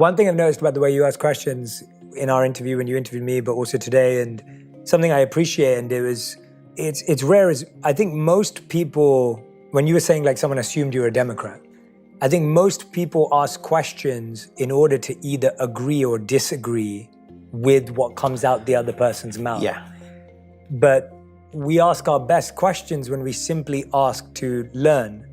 One thing I've noticed about the way you ask questions in our interview, when you interviewed me, but also today, and something I appreciate, and it's rare, is I think most people, when you were saying like someone assumed you were a Democrat, I think most people ask questions in order to either agree or disagree with what comes out the other person's mouth. Yeah. But we ask our best questions when we simply ask to learn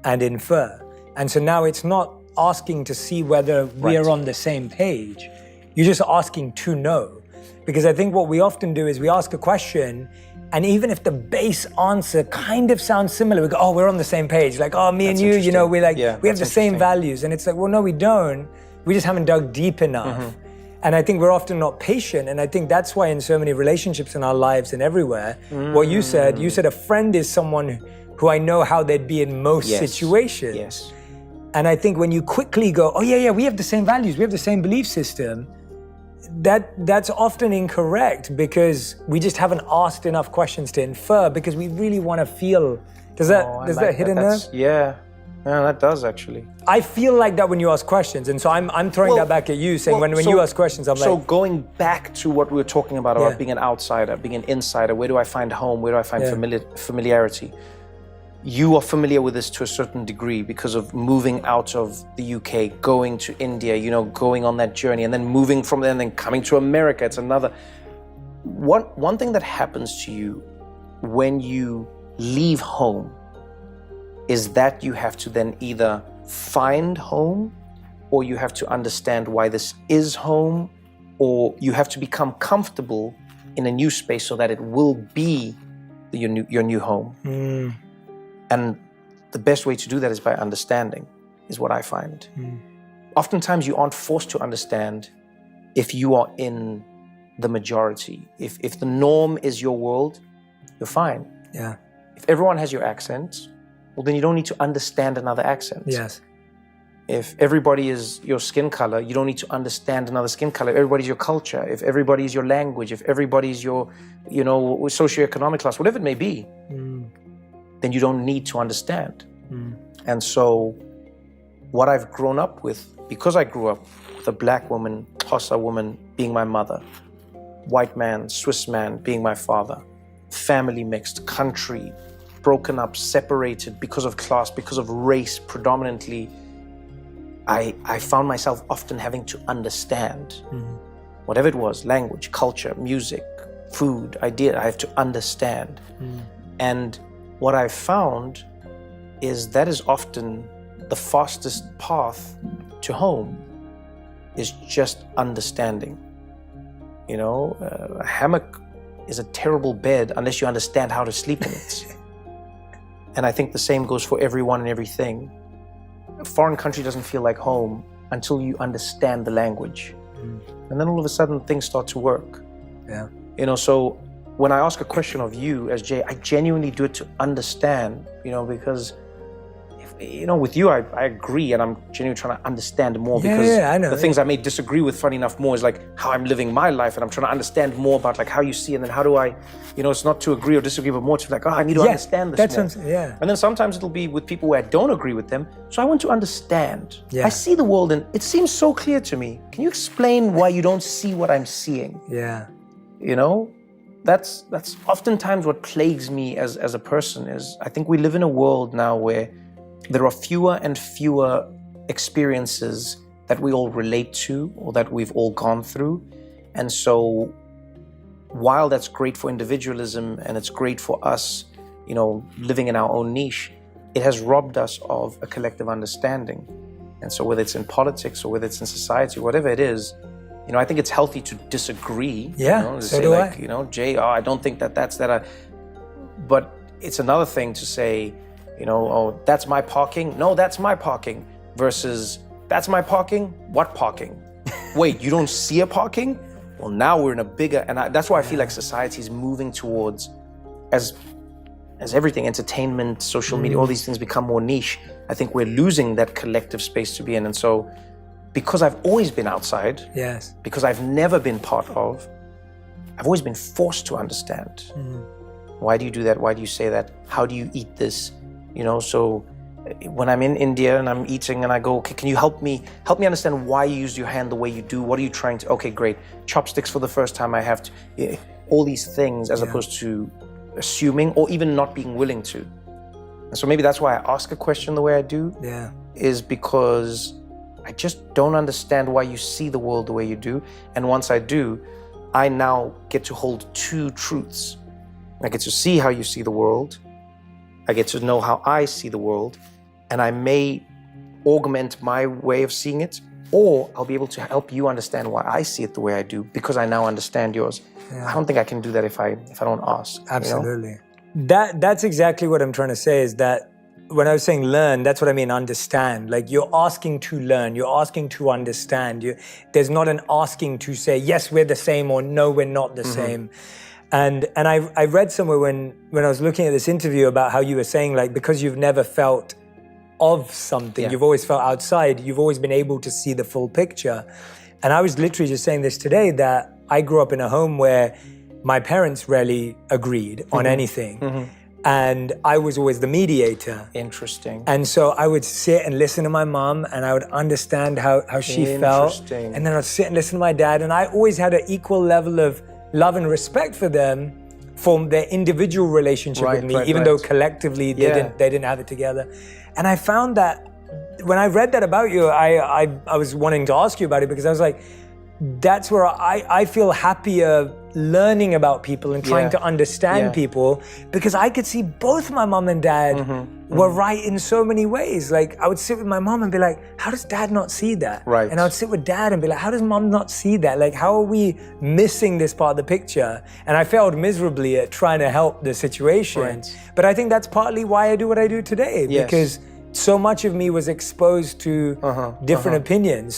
and infer. And so now it's not asking to see whether we are on the same page. You're just asking to know. Because I think what we often do is we ask a question, and even if the base answer kind of sounds similar, we go, oh, we're on the same page. Like, oh, me and you, you know, we're like, we have the same values. And it's like, well, no, we don't. We just haven't dug deep enough. Mm-hmm. And I think we're often not patient. And I think that's why in so many relationships in our lives and everywhere, what you said a friend is someone who I know how they'd be in most situations. Yes. And I think when you quickly go, oh yeah, we have the same values, we have the same belief system, that's often incorrect because we just haven't asked enough questions to infer because we really want to feel. Does that hit a nerve? Yeah, that does actually. I feel like that when you ask questions, and so I'm throwing that back at you, saying when you ask questions, I'm like. So going back to what we were talking about being an outsider, being an insider, where do I find home? Where do I find familiarity? You are familiar with this to a certain degree because of moving out of the UK, going to India, you know, going on that journey, and then moving from there and then coming to America. It's another. One thing that happens to you when you leave home is that you have to then either find home, or you have to understand why this is home, or you have to become comfortable in a new space so that it will be your new home. And the best way to do that is by understanding, is what I find. Oftentimes you aren't forced to understand if you are in the majority. If the norm is your world, you're fine. Yeah. If everyone has your accent, well, then you don't need to understand another accent. Yes. If everybody is your skin color, you don't need to understand another skin color. If everybody's your culture, if everybody is your language, if everybody's your, you know, socioeconomic class, whatever it may be, then you don't need to understand. And so what I've grown up with, because I grew up with a black woman, Xhosa woman being my mother, white man, Swiss man being my father, family mixed, country, broken up, separated because of class, because of race predominantly, I found myself often having to understand whatever it was, language, culture, music, food, idea, I have to understand. And what I've found is that is often the fastest path to home, is just understanding. You know, a hammock is a terrible bed unless you understand how to sleep in it. And I think the same goes for everyone and everything. A foreign country doesn't feel like home until you understand the language. And then all of a sudden things start to work. Yeah. You know, so when I ask a question of you as Jay, I genuinely do it to understand, you know, because, you know, with you, I agree, and I'm genuinely trying to understand more because I know, the things I may disagree with, funny enough, more is like how I'm living my life, and I'm trying to understand more about like how you see, and then how do I, you know, it's not to agree or disagree, but more to like, oh, I need to understand this more. And then sometimes it'll be with people where I don't agree with them, so I want to understand. I see the world and it seems so clear to me. Can you explain why you don't see what I'm seeing? You know? That's oftentimes what plagues me as a person is I think we live in a world now where there are fewer and fewer experiences that we all relate to or that we've all gone through. And so while that's great for individualism and it's great for us, you know, living in our own niche, it has robbed us of a collective understanding. And so whether it's in politics or whether it's in society, whatever it is, you know, I think it's healthy to disagree. Yeah, you know, to so say do like, I. you know, Jay, I don't think that's that. But it's another thing to say, you know, oh, that's my parking. No, that's my parking. Versus, that's my parking. What parking? Wait, you don't see a parking? Well, now we're in a bigger, and that's why I feel like society is moving towards, as everything, entertainment, social media, all these things become more niche. I think we're losing that collective space to be in. And so, because I've always been outside, because I've never been part of, I've always been forced to understand. Why do you do that? Why do you say that? How do you eat this? You know, so when I'm in India and I'm eating and I go, okay, can you help me understand why you use your hand the way you do? What are you trying to, okay, great. Chopsticks for the first time I have to, all these things as opposed to assuming or even not being willing to. And so maybe that's why I ask a question the way I do, is because I just don't understand why you see the world the way you do. And once I do, I now get to hold two truths. I get to see how you see the world. I get to know how I see the world. And I may augment my way of seeing it, or I'll be able to help you understand why I see it the way I do because I now understand yours. I don't think I can do that if I don't ask. Absolutely. You know? That's exactly what I'm trying to say, is that when I was saying learn, that's what I mean, understand. Like, you're asking to learn, you're asking to understand. There's not an asking to say, yes, we're the same, or no, we're not the same. And I read somewhere when I was looking at this interview about how you were saying, like, because you've never felt of something, you've always felt outside, you've always been able to see the full picture. And I was literally just saying this today, that I grew up in a home where my parents rarely agreed on anything. And I was always the mediator. Interesting. And so I would sit and listen to my mom, and I would understand how she felt. And then I'd sit and listen to my dad, and I always had an equal level of love and respect for them, for their individual relationship with me, even though collectively they didn't have it together. And I found that when I read that about you, I was wanting to ask you about it, because I was like, that's where I feel happier learning about people and trying to understand people, because I could see both my mom and dad were right in so many ways. Like, I would sit with my mom and be like, how does dad not see that? Right. And I would sit with dad and be like, how does mom not see that? Like, how are we missing this part of the picture? And I failed miserably at trying to help the situation. But I think that's partly why I do what I do today, because so much of me was exposed to different opinions.